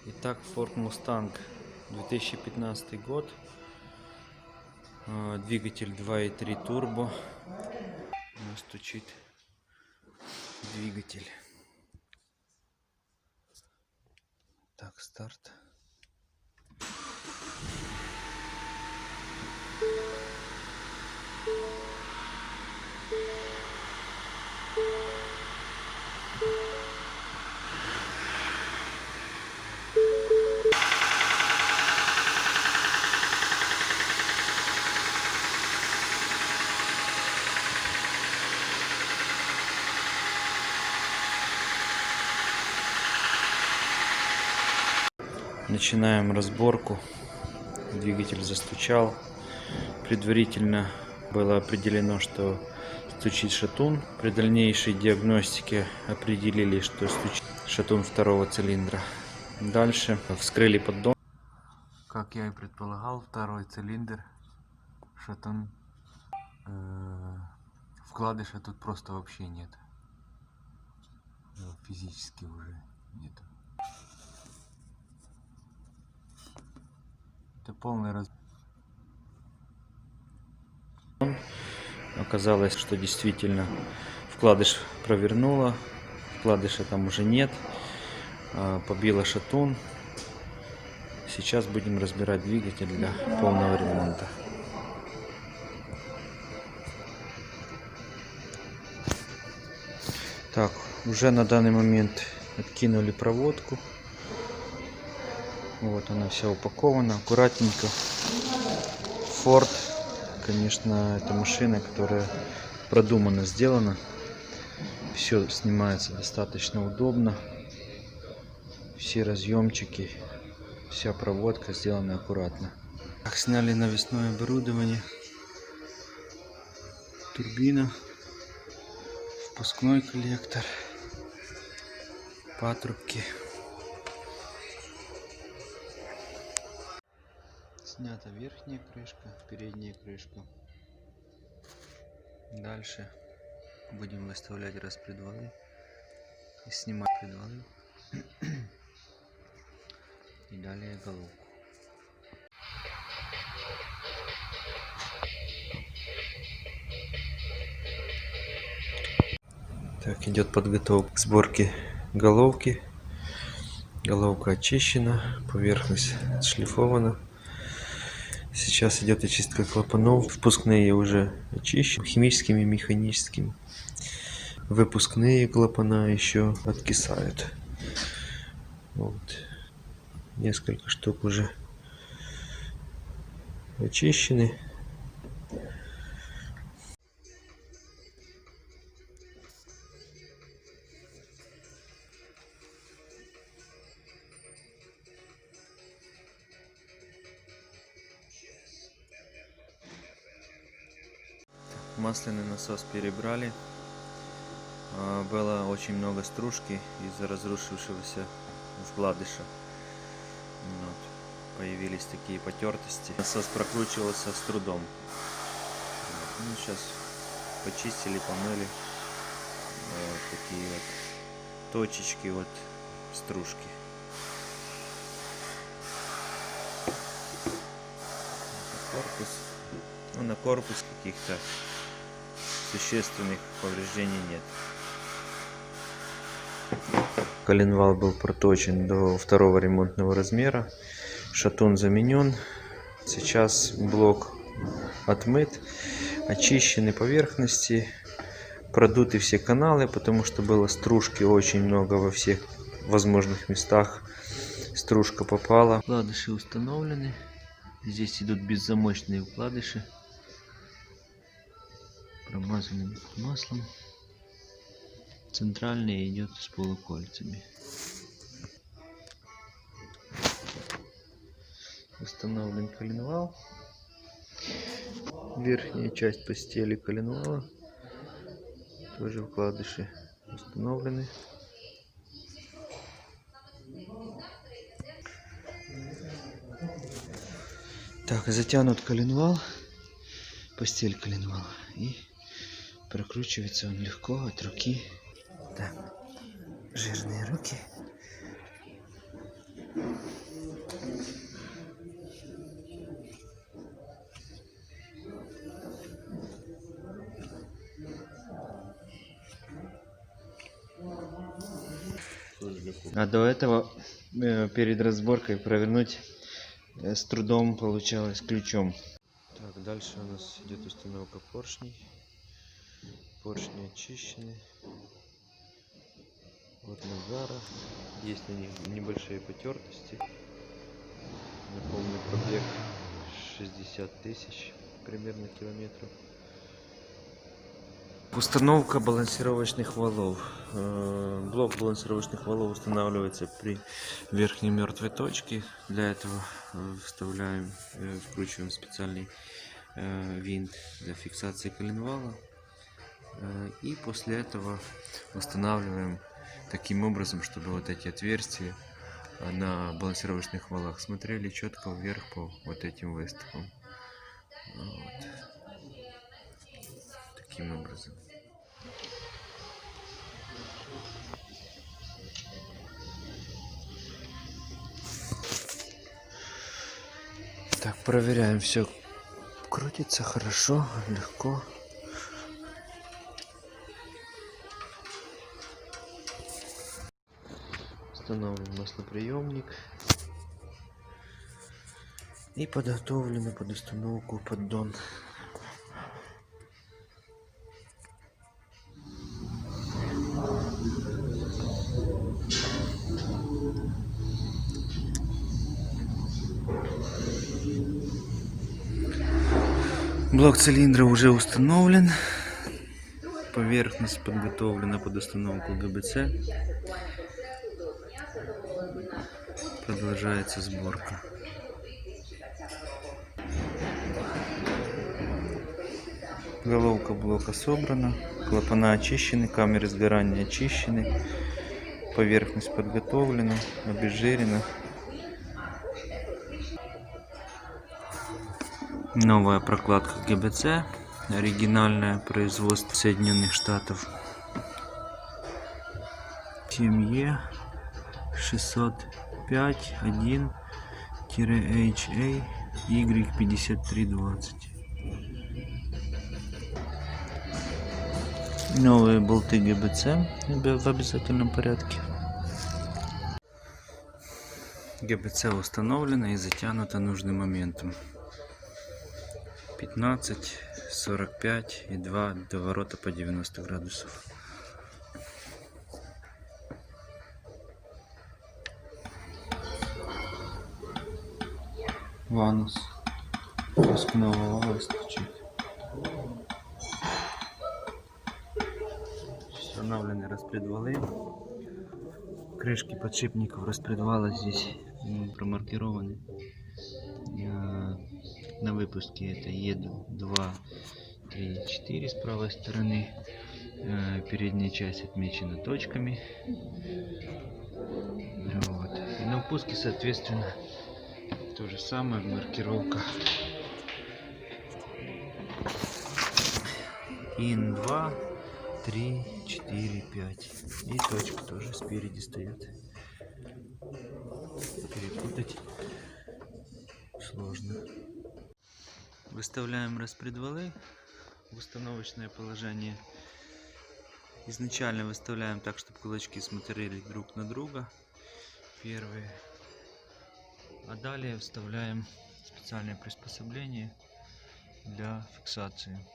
Итак, Ford Mustang 2015 год, двигатель 2.3 турбо, у нас стучит двигатель. Так, старт. Начинаем разборку. Двигатель застучал. Предварительно было определено, что стучит шатун. При дальнейшей диагностике определили, что стучит шатун второго цилиндра. Дальше вскрыли поддон. Как я и предполагал, второй цилиндр, шатун, вкладыша тут просто вообще нет. Физически уже нет. Это полный раз. Оказалось, что действительно вкладыш провернуло, вкладыша там уже нет, побило шатун. Сейчас будем разбирать двигатель для полного ремонта. Так, уже на данный момент откинули проводку. Вот она вся упакована, аккуратненько. Ford, конечно, это машина, которая продуманно сделана. Все снимается достаточно удобно. Все разъемчики, вся проводка сделана аккуратно. Так, сняли навесное оборудование. Турбина, впускной коллектор, патрубки. Снята верхняя крышка, передняя крышка. Дальше будем выставлять распредвалы и снимать предвалы. И далее головку. Так, идет подготовка к сборке головки. Головка очищена, поверхность отшлифована. Сейчас идет очистка клапанов. Впускные уже очищены химическими и механическими. Выпускные клапана еще откисают. Вот. Несколько штук уже очищены. Масляный насос перебрали. Было очень много стружки из-за разрушившегося вкладыша. Вот. Появились такие потертости. Насос прокручивался с трудом. Вот. Ну, сейчас почистили, помыли. Вот такие вот точечки вот стружки. Корпус. Ну, на корпус каких-то существенных повреждений нет. Коленвал был проточен до второго ремонтного размера. Шатун заменен. Сейчас блок отмыт, очищены поверхности, продуты все каналы, потому что было стружки очень много во всех возможных местах. Стружка попала. Вкладыши установлены. Здесь идут беззамочные вкладыши, промазаны маслом. Центральный идет с полукольцами. Установлен коленвал. Верхняя часть постели коленвала. Тоже вкладыши установлены. Так, затянут коленвал, постель коленвала, и прокручивается он легко от руки. Так, жирные руки. А до этого перед разборкой провернуть с трудом получалось ключом. Так, дальше у нас идет установка поршней. Поршни очищены. Вот Назара. Есть на них небольшие потертости. Напомню, пробег 60 тысяч примерно километров. Установка балансировочных валов. Блок балансировочных валов устанавливается при верхней мертвой точке. Для этого вкручиваем специальный винт для фиксации коленвала. И после этого устанавливаем таким образом, чтобы вот эти отверстия на балансировочных валах смотрели четко вверх по вот этим выступам. Вот. Таким образом. Так, проверяем, все крутится хорошо, легко. Установлен маслоприемник и подготовлено под установку поддон. Блок цилиндра уже установлен. Поверхность подготовлена под установку ГБЦ. Продолжается сборка. Головка блока собрана. Клапана очищены, камеры сгорания очищены. Поверхность подготовлена, обезжирена. Новая прокладка ГБЦ. Оригинальное производство Соединенных Штатов. TME 605-1-HA Y5320. Новые болты ГБЦ в обязательном порядке. ГБЦ установлено и затянуто нужным моментом. 15, 45 и 2 доворота по 90 градусов. Ванус. Пускного вала стучит. Установлены распредвалы. Крышки подшипников распредвала здесь промаркированы. На выпуске это Е2, 3, 4 с правой стороны. Передняя часть отмечена точками. Вот. И на впуске, соответственно, то же самое, маркировка. ИН 2, 3, 4, 5. И точка тоже спереди стоят. Перепутать сложно. Выставляем распредвалы в установочное положение. Изначально выставляем так, чтобы кулачки смотрели друг на друга. Первые. А далее вставляем специальное приспособление для фиксации.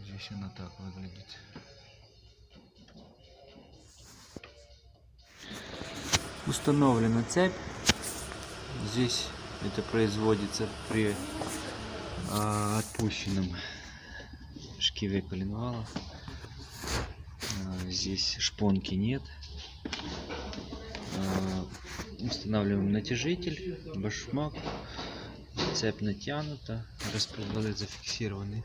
Здесь она так выглядит. Установлена цепь. Здесь это производится при отпущенном шкиве коленвала. Здесь шпонки нет. Устанавливаем натяжитель, башмак, цепь натянута, распредвалы зафиксированы.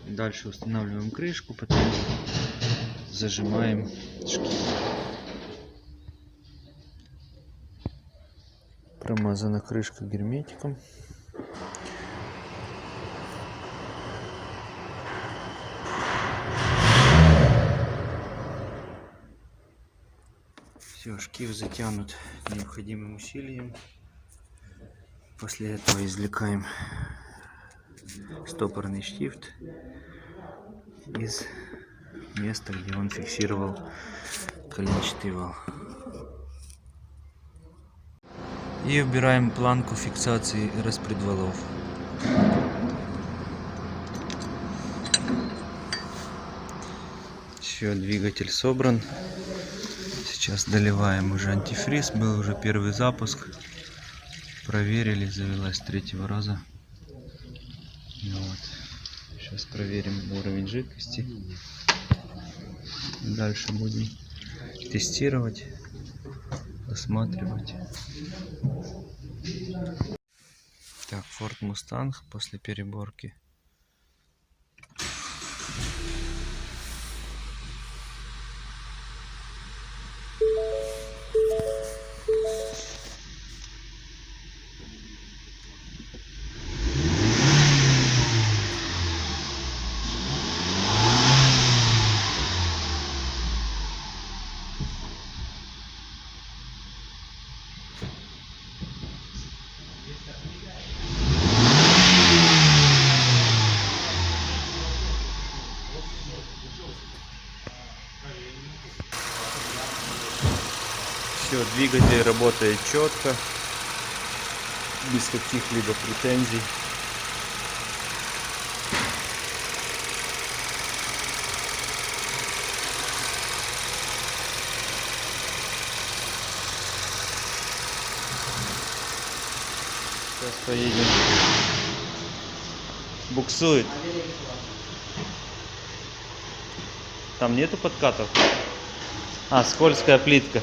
Дальше устанавливаем крышку, потом зажимаем шкив. Промазана крышка герметиком. Все, шкив затянут необходимым усилием. После этого извлекаем стопорный штифт из места, где он фиксировал коленчатый вал. И убираем планку фиксации распредвалов. Все, двигатель собран. Сейчас доливаем уже антифриз. Был уже первый запуск. Проверили, завелась с третьего раза. Вот. Сейчас проверим уровень жидкости. Дальше будем тестировать, осматривать. Так, Ford Mustang после переборки. Все, двигатель работает четко, без каких-либо претензий. Сейчас поедем. Буксует. Там нету подкатов? А, скользкая плитка.